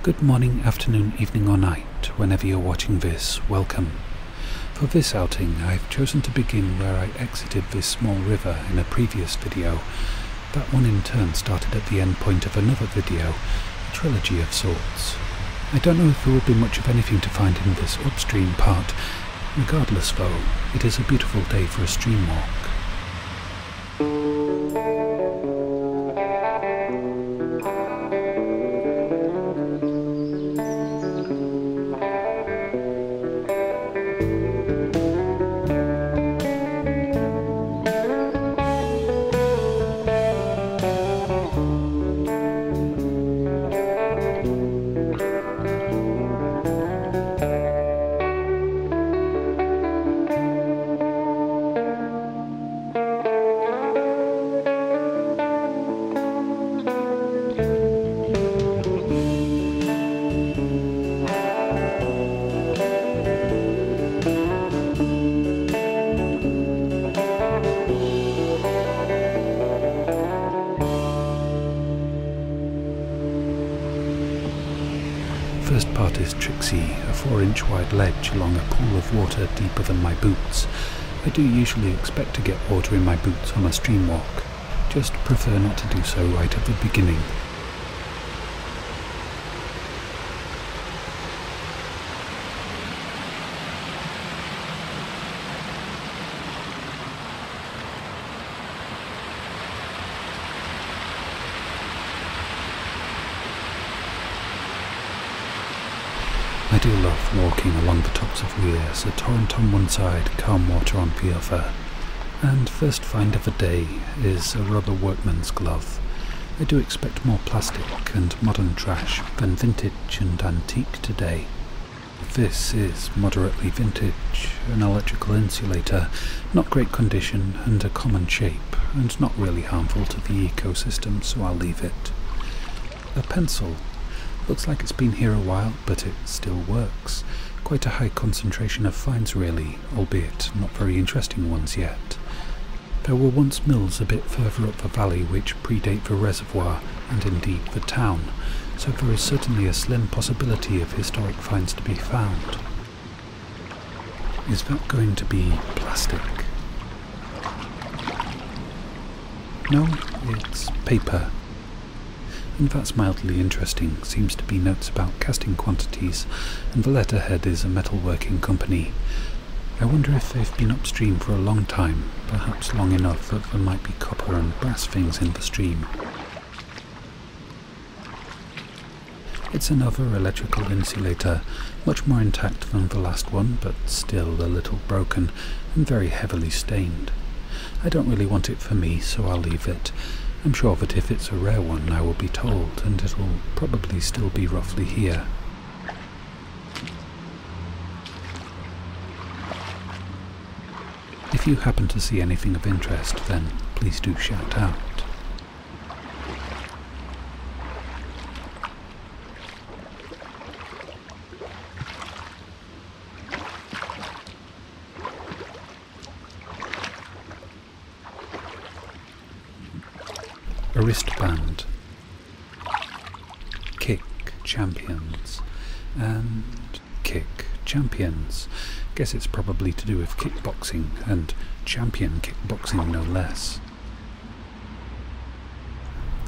Good morning, afternoon, evening or night, whenever you're watching this, welcome. For this outing, I've chosen to begin where I exited this small river in a previous video. That one in turn started at the end point of another video, a trilogy of sorts. I don't know if there will be much of anything to find in this upstream part. Regardless though, it is a beautiful day for a stream walk. First part is tricksy, a 4-inch wide ledge along a pool of water deeper than my boots. I do usually expect to get water in my boots on a stream walk, just prefer not to do so right at the beginning. I do love walking along the tops of Weirs, a torrent on one side, calm water on the other. And first find of the day is a rubber workman's glove. I do expect more plastic and modern trash than vintage and antique today. This is moderately vintage, an electrical insulator, not great condition and a common shape, and not really harmful to the ecosystem, so I'll leave it. A pencil. Looks like it's been here a while, but it still works. Quite a high concentration of finds really, albeit not very interesting ones yet. There were once mills a bit further up the valley which predate the reservoir, and indeed the town, so there is certainly a slim possibility of historic finds to be found. Is that going to be plastic? No, it's paper. And that's mildly interesting, seems to be notes about casting quantities, and the letterhead is a metalworking company. I wonder if they've been upstream for a long time, perhaps long enough that there might be copper and brass things in the stream. It's another electrical insulator, much more intact than the last one, but still a little broken, and very heavily stained. I don't really want it for me, so I'll leave it. I'm sure that if it's a rare one I will be told, and it'll probably still be roughly here. If you happen to see anything of interest, then please do shout out. A wristband, kick champions, and kick champions. Guess it's probably to do with kickboxing, and champion kickboxing no less.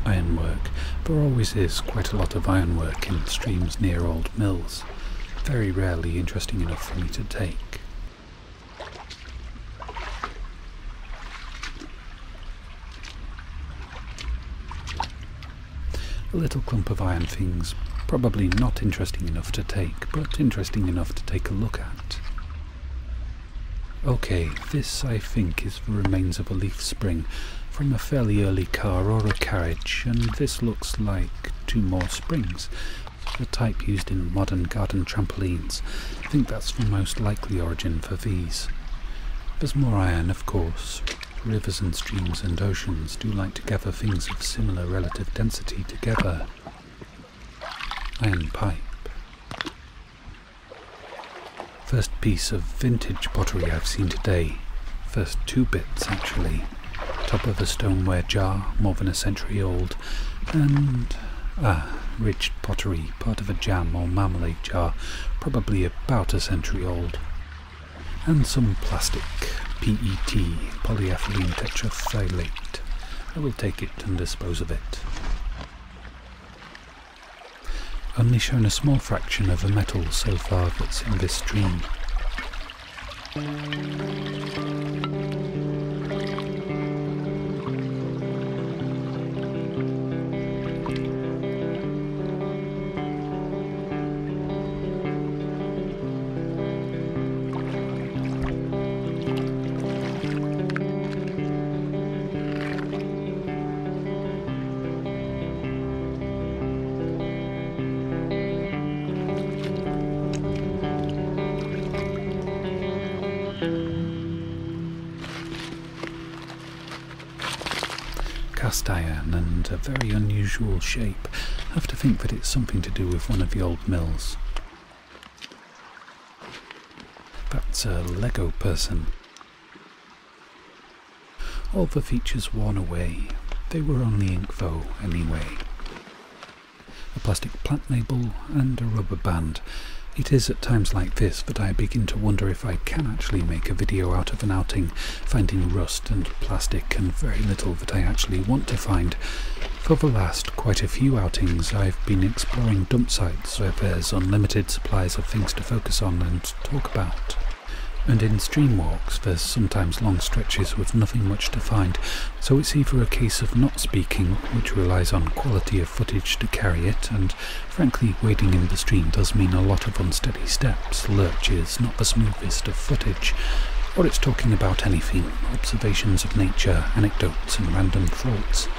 Ironwork. There always is quite a lot of ironwork in streams near old mills. Very rarely interesting enough for me to take. A little clump of iron things, probably not interesting enough to take, but interesting enough to take a look at. Okay, this I think is the remains of a leaf spring from a fairly early car or a carriage, and this looks like 2 more springs, the type used in modern garden trampolines. I think that's the most likely origin for these. There's more iron, of course. Rivers and streams and oceans do like to gather things of similar relative density together. Iron pipe. First piece of vintage pottery I've seen today. First 2 bits actually. Top of a stoneware jar, more than a century old, and Ah, ridged pottery, part of a jam or marmalade jar, probably about a century old. And some plastic, PET, polyethylene tetraphthalate. I will take it and dispose of it. Only shown a small fraction of a metal so far that's in this stream. Cast iron and a very unusual shape. I have to think that it's something to do with one of the old mills. That's a Lego person. All the features worn away. They were only ink though, anyway. A plastic plant label and a rubber band. It is at times like this that I begin to wonder if I can actually make a video out of an outing, finding rust and plastic and very little that I actually want to find. For the last quite a few outings I've been exploring dump sites where there's unlimited supplies of things to focus on and talk about. And in stream walks there's sometimes long stretches with nothing much to find, so it's either a case of not speaking, which relies on quality of footage to carry it, and frankly wading in the stream does mean a lot of unsteady steps, lurches, not the smoothest of footage, or it's talking about anything, observations of nature, anecdotes and random thoughts.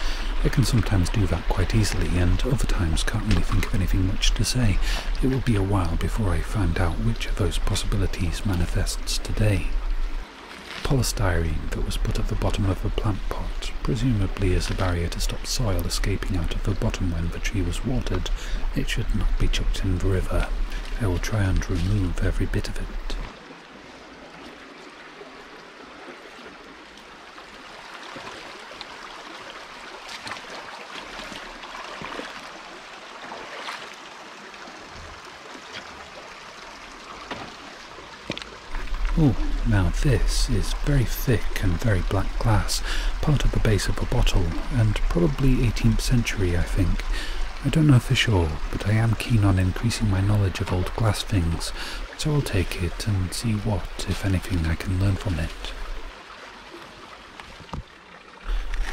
I can sometimes do that quite easily, and other times can't really think of anything much to say. It will be a while before I find out which of those possibilities manifests today. Polystyrene that was put at the bottom of a plant pot, presumably as a barrier to stop soil escaping out of the bottom when the tree was watered. It should not be chucked in the river. I will try and remove every bit of it. Oh, now this is very thick and very black glass, part of the base of a bottle, and probably 18th century, I think. I don't know for sure, but I am keen on increasing my knowledge of old glass things, so I'll take it and see what, if anything, I can learn from it.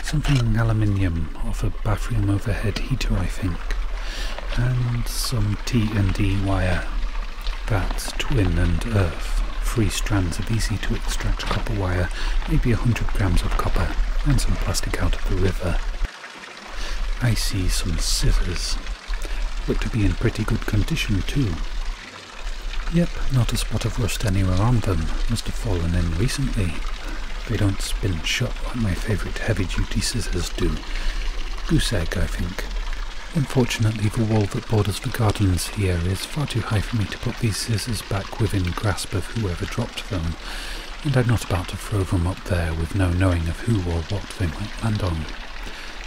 Something aluminium off a bathroom overhead heater, I think, and some T&D wire. That's twin and earth. 3 strands of easy to extract copper wire, maybe 100 grams of copper, and some plastic out of the river. I see some scissors. Look to be in pretty good condition too. Yep, not a spot of rust anywhere on them, must have fallen in recently. They don't spin shut like my favourite heavy-duty scissors do. Goose egg, I think. Unfortunately, the wall that borders the gardens here is far too high for me to put these scissors back within grasp of whoever dropped them, and I'm not about to throw them up there with no knowing of who or what they might land on.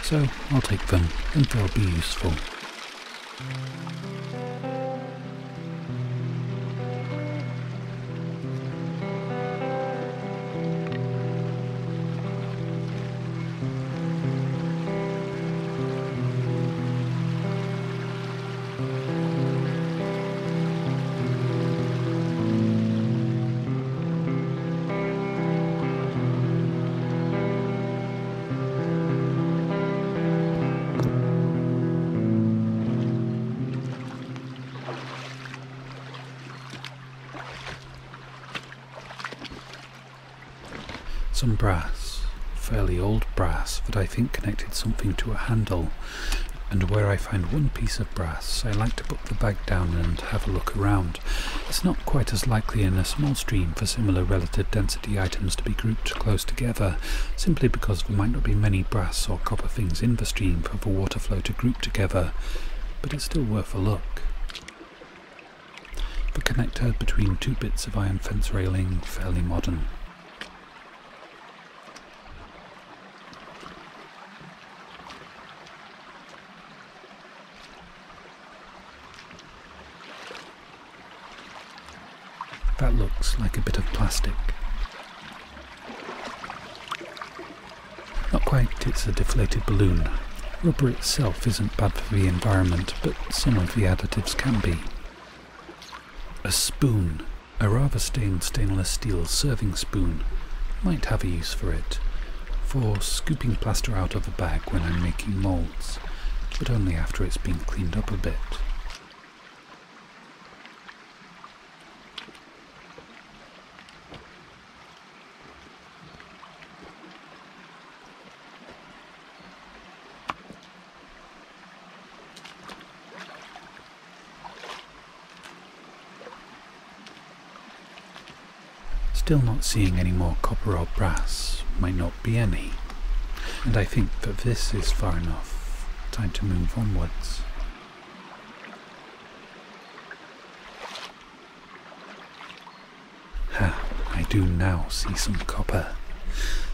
So I'll take them, and they'll be useful. Some brass, fairly old brass that I think connected something to a handle, and where I find one piece of brass I like to put the bag down and have a look around. It's not quite as likely in a small stream for similar relative density items to be grouped close together, simply because there might not be many brass or copper things in the stream for the water flow to group together, but it's still worth a look. The connector between 2 bits of iron fence railing, fairly modern. That looks like a bit of plastic. Not quite, it's a deflated balloon. Rubber itself isn't bad for the environment, but some of the additives can be. A spoon. A rather stained stainless steel serving spoon. Might have a use for it. For scooping plaster out of a bag when I'm making moulds, but only after it's been cleaned up a bit. Still not seeing any more copper or brass, might not be any, and I think that this is far enough. Time to move onwards. I do now see some copper,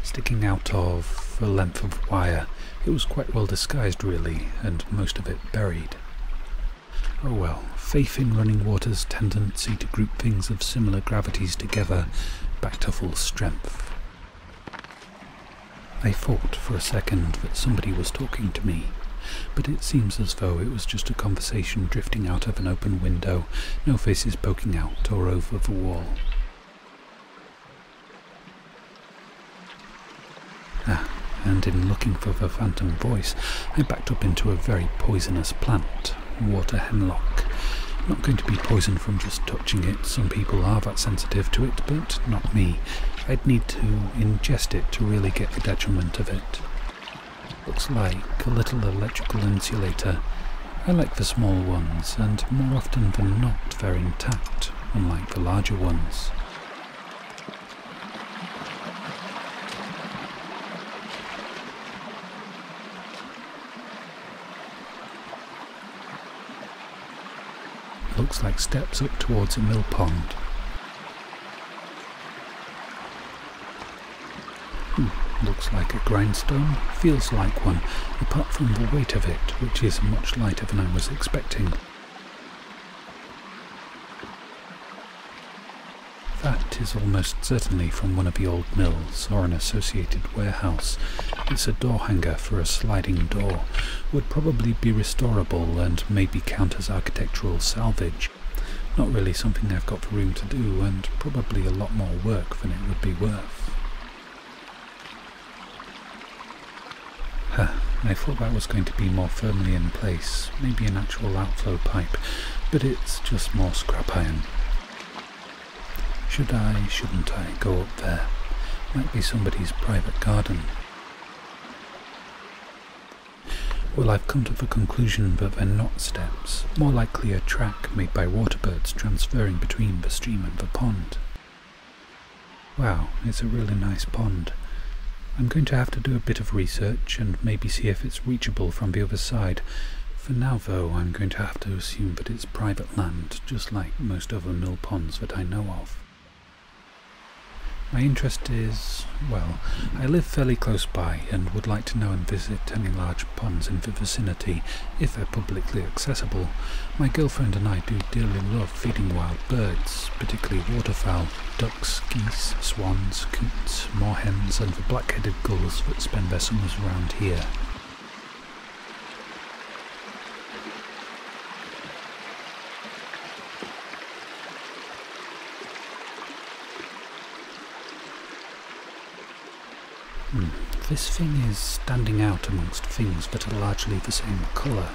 sticking out of a length of wire. It was quite well disguised really, and most of it buried. Oh well, faith in running water's tendency to group things of similar gravities together back to full strength. I thought for a second that somebody was talking to me, but it seems as though it was just a conversation drifting out of an open window, no faces poking out or over the wall. And in looking for the phantom voice, I backed up into a very poisonous plant, water hemlock. Not going to be poisoned from just touching it. Some people are that sensitive to it, but not me. I'd need to ingest it to really get the detriment of it. Looks like a little electrical insulator. I like the small ones, and more often than not they're intact, unlike the larger ones. Looks like steps up towards a mill pond. Looks like a grindstone. Feels like one, apart from the weight of it, which is much lighter than I was expecting. That is almost certainly from one of the old mills or an associated warehouse. It's a door hanger for a sliding door. Would probably be restorable and maybe count as architectural salvage. Not really something I've got the room to do, and probably a lot more work than it would be worth. I thought that was going to be more firmly in place, maybe an actual outflow pipe, but it's just more scrap iron. Should I, shouldn't I, go up there? Might be somebody's private garden. Well, I've come to the conclusion that they're not steps, more likely a track made by waterbirds transferring between the stream and the pond. Wow, it's a really nice pond. I'm going to have to do a bit of research and maybe see if it's reachable from the other side. For now though, I'm going to have to assume that it's private land, just like most other mill ponds that I know of. My interest is, well, I live fairly close by and would like to know and visit any large ponds in the vicinity, if they're publicly accessible. My girlfriend and I do dearly love feeding wild birds, particularly waterfowl, ducks, geese, swans, coots, moorhens and the black-headed gulls that spend their summers around here. This thing is standing out amongst things that are largely the same colour.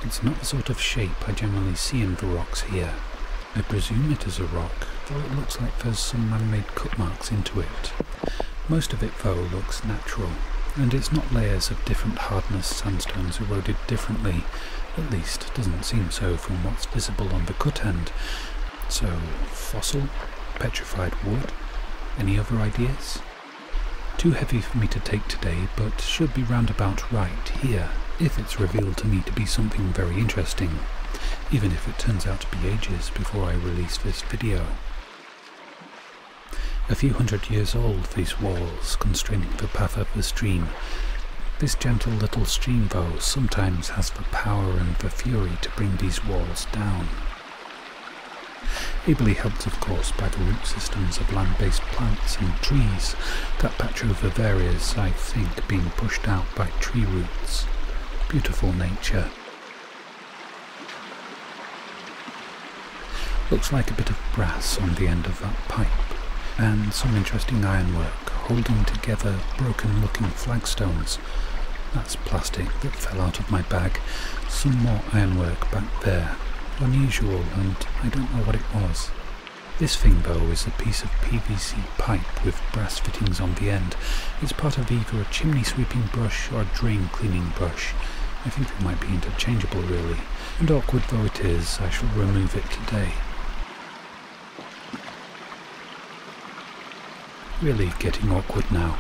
It's not the sort of shape I generally see in the rocks here. I presume it is a rock, though it looks like there's some man-made cut marks into it. Most of it though looks natural, and it's not layers of different hardness sandstones eroded differently. At least doesn't seem so from what's visible on the cut end. So, fossil? Petrified wood? Any other ideas? Too heavy for me to take today, but should be roundabout right here, if it's revealed to me to be something very interesting, even if it turns out to be ages before I release this video. A few hundred years old, these walls, constraining the path of the stream. This gentle little stream, though, sometimes has the power and the fury to bring these walls down. ably helped of course by the root systems of land-based plants and trees, that patch over there is, I think, being pushed out by tree roots. Beautiful nature. Looks like a bit of brass on the end of that pipe, and some interesting ironwork holding together broken-looking flagstones. That's plastic that fell out of my bag. Some more ironwork back there. Unusual, and I don't know what it was. This thing though is a piece of PVC pipe with brass fittings on the end. It's part of either a chimney sweeping brush or a drain cleaning brush. I think they might be interchangeable really, and awkward though it is, I shall remove it today. Really getting awkward now.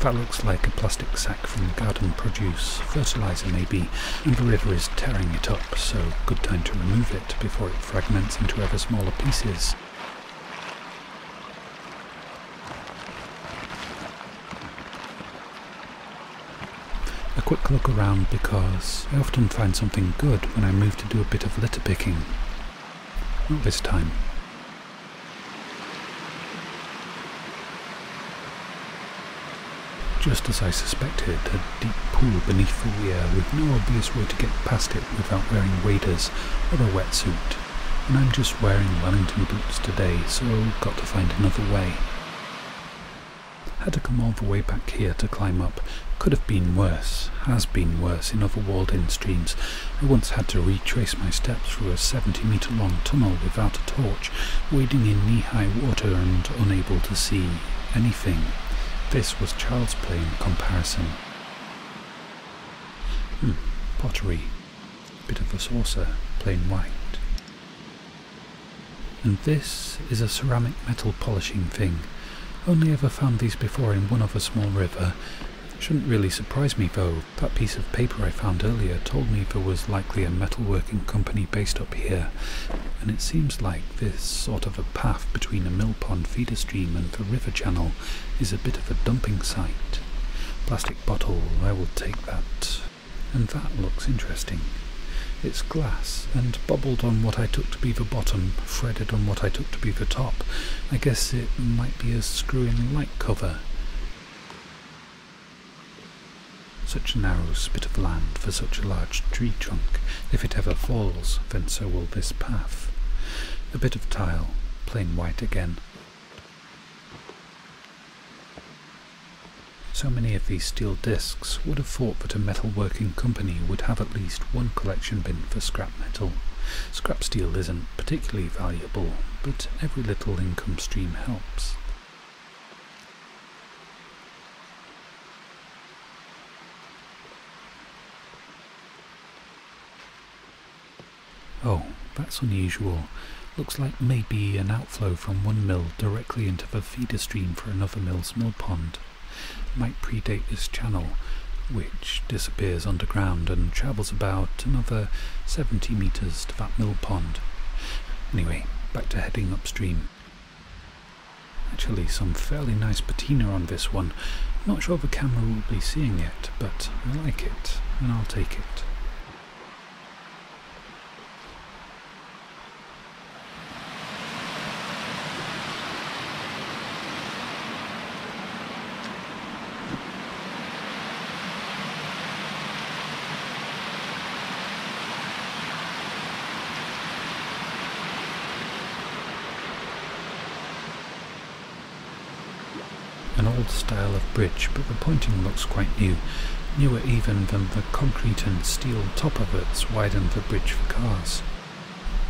That looks like a plastic sack from garden produce, fertilizer maybe, and the river is tearing it up, so good time to remove it before it fragments into ever smaller pieces. A quick look around because I often find something good when I move to do a bit of litter picking. Not this time. Just as I suspected, a deep pool beneath the weir with no obvious way to get past it without wearing waders or a wetsuit. And I'm just wearing Wellington boots today, so got to find another way. Had to come all the way back here to climb up. Could have been worse, has been worse in other walled-in streams. I once had to retrace my steps through a 70-metre long tunnel without a torch, wading in knee-high water and unable to see anything. This was child's play in comparison. Pottery. Bit of a saucer, plain white. And this is a ceramic metal polishing thing. Only ever found these before in one other small river. Shouldn't really surprise me though. That piece of paper I found earlier told me there was likely a metalworking company based up here, and it seems like this sort of a path between a mill pond feeder stream and the river channel is a bit of a dumping site. Plastic bottle, I will take that. And that looks interesting. It's glass, and bubbled on what I took to be the bottom, threaded on what I took to be the top. I guess it might be a screw-in light cover. Such a narrow spit of land for such a large tree trunk. If it ever falls, then so will this path. A bit of tile, plain white again. So many of these steel discs, would have thought that a metalworking company would have at least one collection bin for scrap metal. Scrap steel isn't particularly valuable, but every little income stream helps. Oh, that's unusual. Looks like maybe an outflow from one mill directly into the feeder stream for another mill's mill pond. Might predate this channel, which disappears underground and travels about another 70 metres to that mill pond. Anyway, back to heading upstream. Actually, some fairly nice patina on this one. Not sure the camera will be seeing it, but I like it, and I'll take it. An old style of bridge, but the pointing looks quite new, newer even than the concrete and steel top of it's widened the bridge for cars.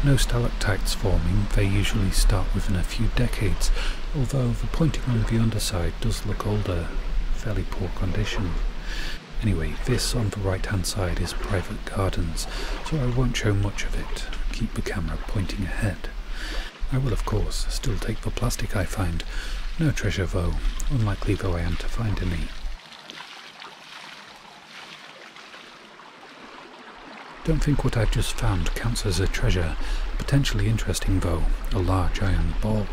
No stalactites forming, they usually start within a few decades, although the pointing on the underside does look older, fairly poor condition. Anyway, this on the right hand side is private gardens, so I won't show much of it, keep the camera pointing ahead. I will of course still take the plastic I find. No treasure though, unlikely though I am to find any. Don't think what I've just found counts as a treasure. Potentially interesting though, a large iron ball.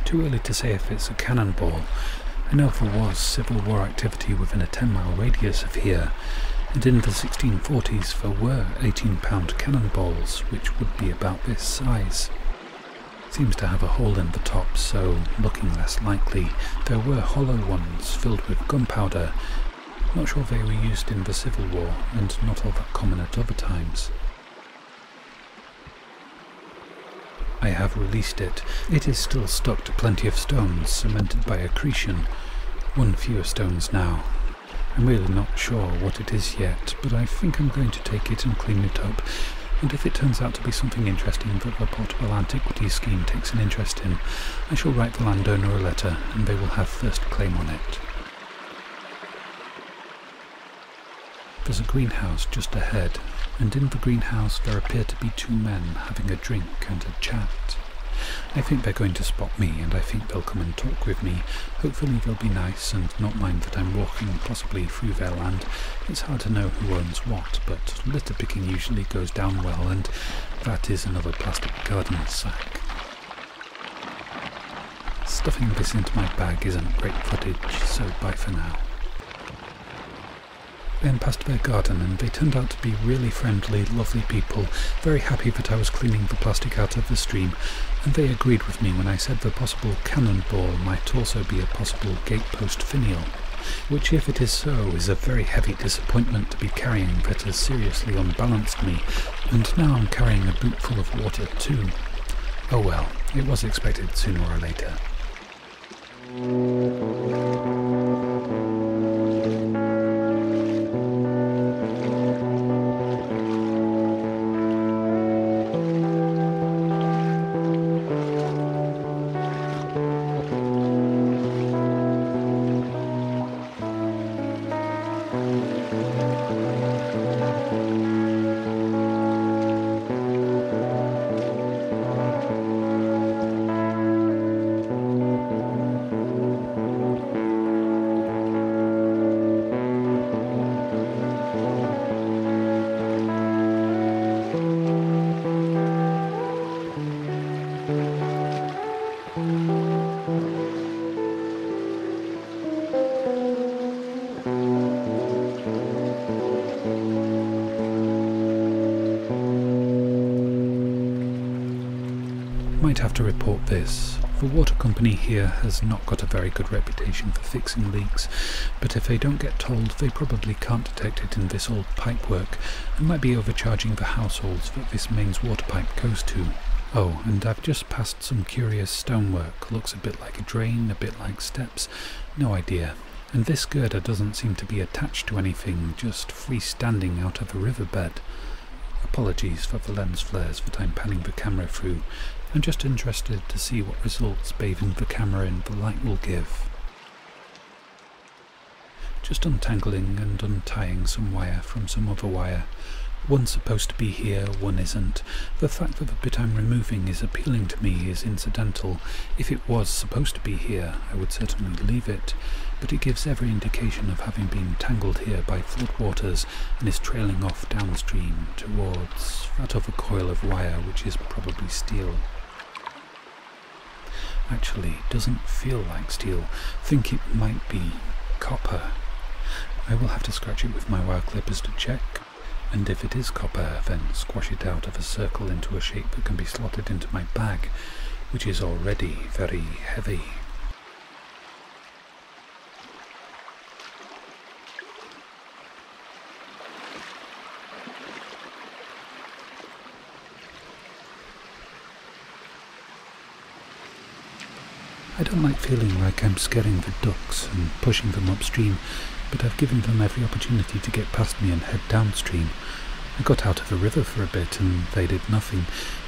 Too early to say if it's a cannonball. I know there was Civil War activity within a 10-mile radius of here, and in the 1640s there were 18-pound cannonballs, which would be about this size. seems to have a hole in the top, so looking less likely. There were hollow ones filled with gunpowder. Not sure they were used in the Civil War, and not all that common at other times. I have released it. It is still stuck to plenty of stones, cemented by accretion. One fewer stones now. I'm really not sure what it is yet, but I think I'm going to take it and clean it up, and if it turns out to be something interesting that the Portable Antiquities scheme takes an interest in, I shall write the landowner a letter, and they will have first claim on it. There's a greenhouse just ahead, and in the greenhouse there appear to be two men having a drink and a chat. I think they're going to spot me, and I think they'll come and talk with me. Hopefully they'll be nice and not mind that I'm walking possibly through their land. It's hard to know who owns what, but litter picking usually goes down well, and that is another plastic garden sack. Stuffing this into my bag isn't great footage, so bye for now. Then past their garden, and they turned out to be really friendly, lovely people, very happy that I was cleaning the plastic out of the stream, and they agreed with me when I said the possible cannonball might also be a possible gatepost finial, which, if it is so, is a very heavy disappointment to be carrying that has seriously unbalanced me, and now I'm carrying a boot full of water too. Oh well, it was expected sooner or later. Might have to report this. The water company here has not got a very good reputation for fixing leaks, but if they don't get told, they probably can't detect it in this old pipework, and might be overcharging the households that this mains water pipe goes to. Oh, and I've just passed some curious stonework. Looks a bit like a drain, a bit like steps, no idea. And this girder doesn't seem to be attached to anything, just freestanding out of a riverbed. Apologies for the lens flares that I'm panning the camera through. I'm just interested to see what results bathing the camera in the light will give. Just untangling and untying some wire from some other wire. One's supposed to be here, one isn't. The fact that the bit I'm removing is appealing to me is incidental. If it was supposed to be here, I would certainly leave it, but it gives every indication of having been tangled here by floodwaters and is trailing off downstream towards that other coil of wire, which is probably steel. Actually, doesn't feel like steel. Think it might be copper. I will have to scratch it with my wire clippers to check. And if it is copper, then squash it out of a circle into a shape that can be slotted into my bag, which is already very heavy. I don't like feeling like I'm scaring the ducks and pushing them upstream, but I've given them every opportunity to get past me and head downstream. I got out of the river for a bit and they did nothing.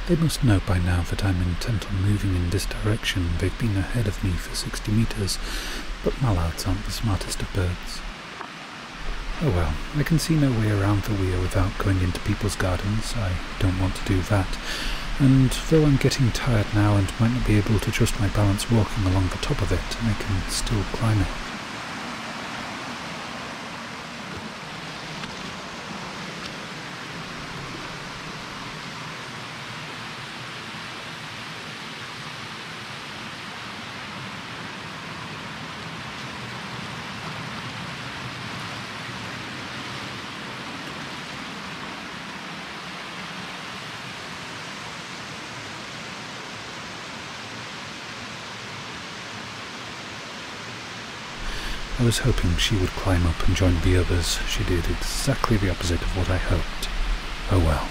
They must know by now that I'm intent on moving in this direction. They've been ahead of me for 60 meters, but mallards aren't the smartest of birds. Oh well, I can see no way around the weir without going into people's gardens. I don't want to do that. And though I'm getting tired now and might not be able to trust my balance walking along the top of it, I can still climb it. I was hoping she would climb up and join the others. She did exactly the opposite of what I hoped. Oh well.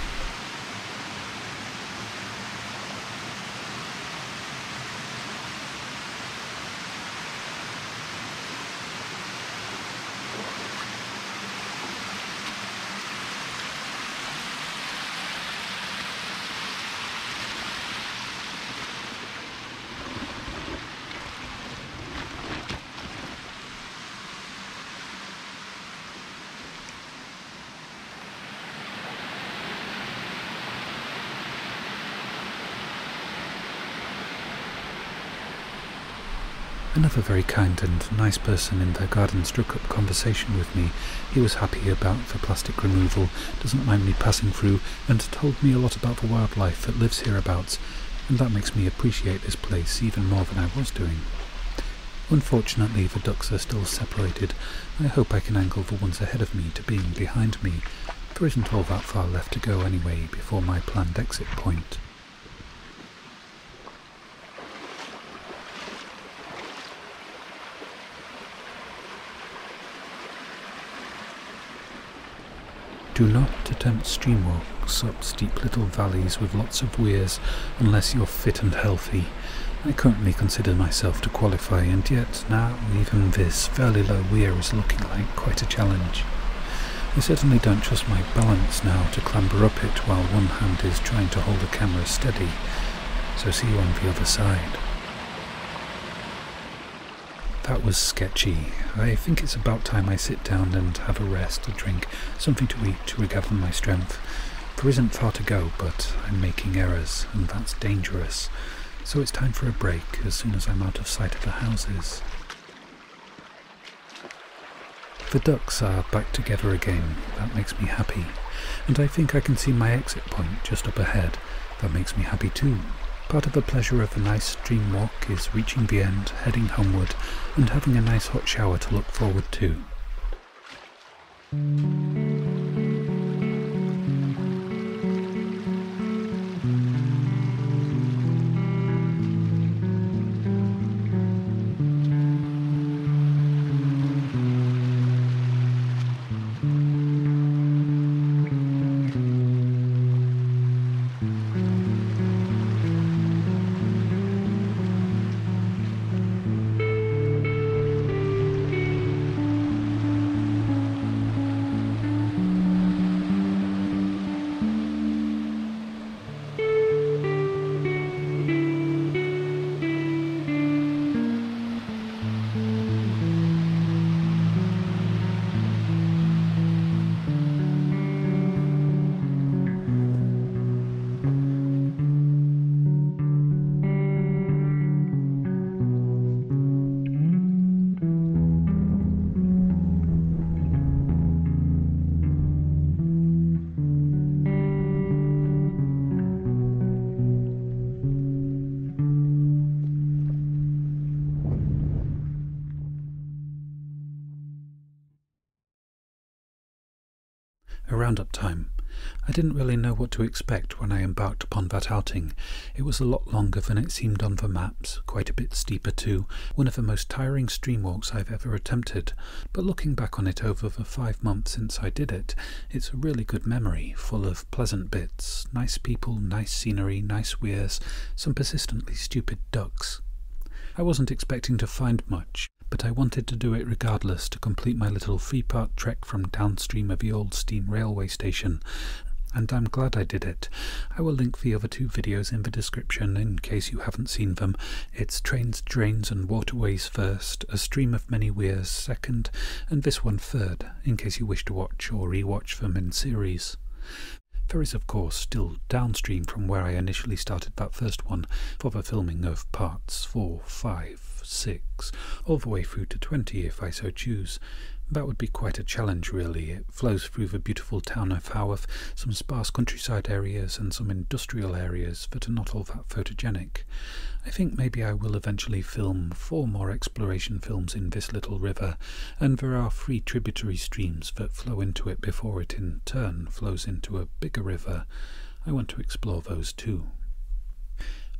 Another very kind and nice person in their garden struck up conversation with me. He was happy about the plastic removal, doesn't mind me passing through, and told me a lot about the wildlife that lives hereabouts, and that makes me appreciate this place even more than I was doing. Unfortunately, the ducks are still separated. I hope I can angle the ones ahead of me to being behind me. There isn't all that far left to go anyway before my planned exit point. Do not attempt stream walks up steep little valleys with lots of weirs unless you're fit and healthy. I currently consider myself to qualify, and yet now even this fairly low weir is looking like quite a challenge. I certainly don't trust my balance now to clamber up it while one hand is trying to hold the camera steady, so see you on the other side. That was sketchy. I think it's about time I sit down and have a rest, a drink, something to eat to regather my strength. There isn't far to go, but I'm making errors, and that's dangerous. So it's time for a break as soon as I'm out of sight of the houses. The ducks are back together again. That makes me happy. And I think I can see my exit point just up ahead. That makes me happy too. Part of the pleasure of a nice stream walk is reaching the end, heading homeward, and having a nice hot shower to look forward to. A roundup time. I didn't really know what to expect when I embarked upon that outing. It was a lot longer than it seemed on the maps, quite a bit steeper too, one of the most tiring stream walks I've ever attempted, but looking back on it over the 5 months since I did it, it's a really good memory, full of pleasant bits, nice people, nice scenery, nice weirs, some persistently stupid ducks. I wasn't expecting to find much, but I wanted to do it regardless to complete my little 3-part trek from downstream of the old steam railway station, and I'm glad I did it. I will link the other 2 videos in the description in case you haven't seen them. It's Trains, Drains and Waterways first, A Stream of Many Weirs second, and this one third, in case you wish to watch or re-watch them in series. There is of course still downstream from where I initially started that first one for the filming of parts 4, 5, 6, all the way through to 20 if I so choose. That would be quite a challenge really. It flows through the beautiful town of Haworth, some sparse countryside areas and some industrial areas that are not all that photogenic. I think maybe I will eventually film 4 more exploration films in this little river, and there are 3 tributary streams that flow into it before it in turn flows into a bigger river. I want to explore those too.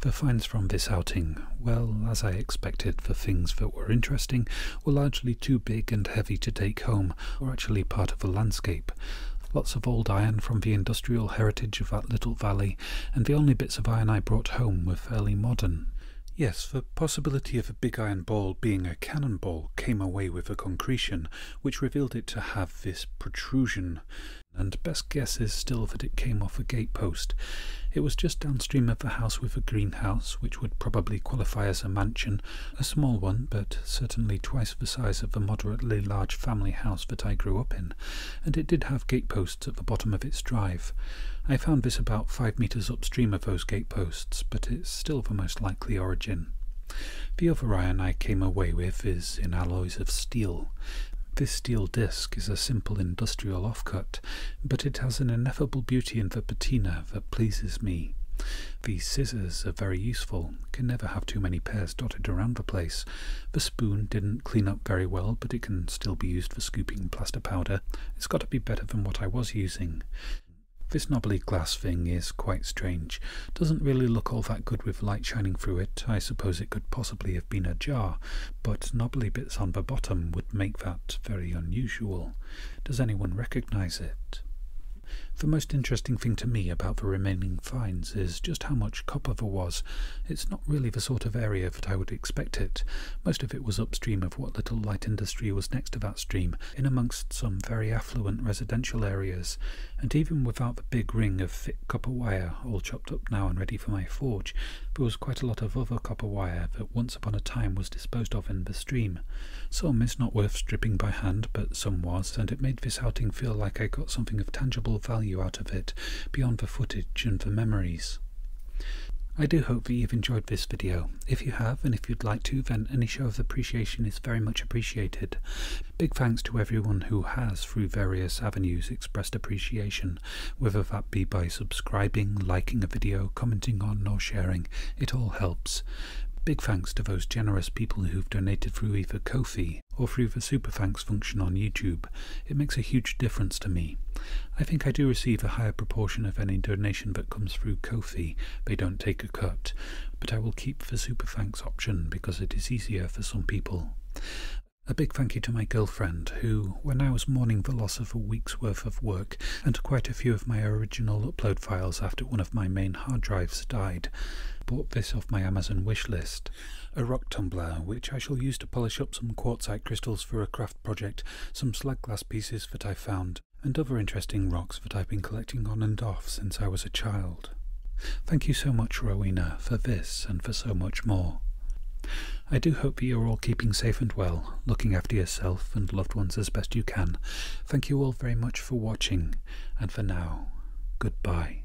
The finds from this outing, well, as I expected, the things that were interesting were largely too big and heavy to take home, or actually part of the landscape. Lots of old iron from the industrial heritage of that little valley, and the only bits of iron I brought home were fairly modern. Yes, the possibility of a big iron ball being a cannonball came away with the concretion, which revealed it to have this protrusion, and best guess is still that it came off a gatepost. It was just downstream of the house with a greenhouse, which would probably qualify as a mansion, a small one, but certainly twice the size of the moderately large family house that I grew up in, and it did have gateposts at the bottom of its drive. I found this about 5 metres upstream of those gateposts, but it's still the most likely origin. The other iron I came away with is in alloys of steel. This steel disc is a simple industrial offcut, but it has an ineffable beauty in the patina that pleases me. These scissors are very useful, can never have too many pairs dotted around the place. The spoon didn't clean up very well, but it can still be used for scooping plaster powder. It's got to be better than what I was using. This knobbly glass thing is quite strange. Doesn't really look all that good with light shining through it. I suppose it could possibly have been a jar, but knobbly bits on the bottom would make that very unusual. Does anyone recognize it? The most interesting thing to me about the remaining finds is just how much copper there was. It's not really the sort of area that I would expect it. Most of it was upstream of what little light industry was next to that stream, in amongst some very affluent residential areas, and even without the big ring of thick copper wire, all chopped up now and ready for my forge, there was quite a lot of other copper wire that once upon a time was disposed of in the stream. Some is not worth stripping by hand, but some was, and it made this outing feel like I got something of tangible value out of it, beyond the footage and the memories. I do hope that you've enjoyed this video. If you have, and if you'd like to, then any show of appreciation is very much appreciated. Big thanks to everyone who has, through various avenues, expressed appreciation, whether that be by subscribing, liking a video, commenting on, or sharing. It all helps. Big thanks to those generous people who've donated through either Ko-fi or through the Super Thanks function on YouTube. It makes a huge difference to me. I think I do receive a higher proportion of any donation that comes through Ko-fi. They don't take a cut, but I will keep the Super Thanks option because it is easier for some people. A big thank you to my girlfriend, who, when I was mourning the loss of a week's worth of work and quite a few of my original upload files after one of my main hard drives died, bought this off my Amazon wish list. A rock tumbler, which I shall use to polish up some quartzite crystals for a craft project, some slag glass pieces that I found, and other interesting rocks that I've been collecting on and off since I was a child. Thank you so much, Rowena, for this and for so much more. I do hope that you're all keeping safe and well, looking after yourself and loved ones as best you can. Thank you all very much for watching, and for now, goodbye.